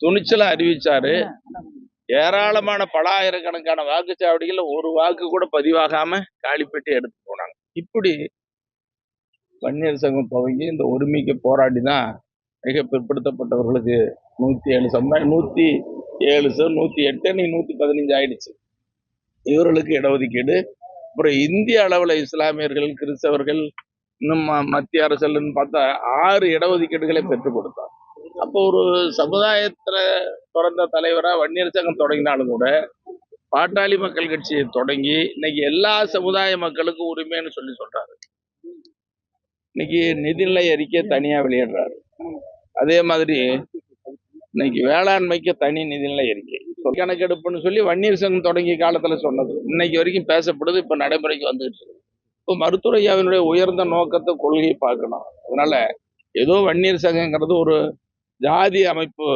துணிச்சலா அறிவிச்சாரு. ஏராளமான பல ஆயிரக்கணக்கான வாக்குச்சாவடிகள் ஒரு வாக்கு கூட பதிவாகாம காலிப்பெட்டி எடுத்து போனாங்க. இப்படி வன்னியர் சங்கம் துவங்கி இந்த உரிமைக்கு போராடி தான் மிக பிற்படுத்தப்பட்டவர்களுக்கு 107 சமுதாயம் 107 108 நீ 115 ஆயிடுச்சு. இவர்களுக்கு இடஒதுக்கீடு. அப்புறம் இந்திய அளவுல இஸ்லாமியர்கள், கிறிஸ்தவர்கள், இன்னும் மத்திய அரசுன்னு பார்த்தா 6 இடஒதுக்கீடுகளை பெற்றுக் கொடுத்தார். அப்போ ஒரு சமுதாயத்துல பிறந்த தலைவரா வன்னியர் சங்கம் தொடங்கினாலும் கூட பாட்டாளி மக்கள் கட்சியை தொடங்கி இன்னைக்கு எல்லா சமுதாய மக்களுக்கும் உரிமைன்னு சொல்றாரு. இன்னைக்கு நிதிநிலை அறிக்கை தனியா வெளியிடுறாரு. அதே மாதிரி இன்னைக்கு வேளாண்மைக்கு தனி நிதிநிலை அறிக்கை கணக்கெடுப்புன்னு சொல்லி வன்னியர் சங்கம் தொடங்கிய காலத்துல சொன்னது இன்னைக்கு வரைக்கும் பேசப்படுது. இப்ப நடைமுறைக்கு வந்துட்டு இருக்கு. இப்போ மருத்துவரையாவினுடைய உயர்ந்த நோக்கத்தை, கொள்கையை பார்க்கணும். அதனால ஏதோ வன்னியர் சங்கங்கிறது ஒரு ஜாதி அமைப்பு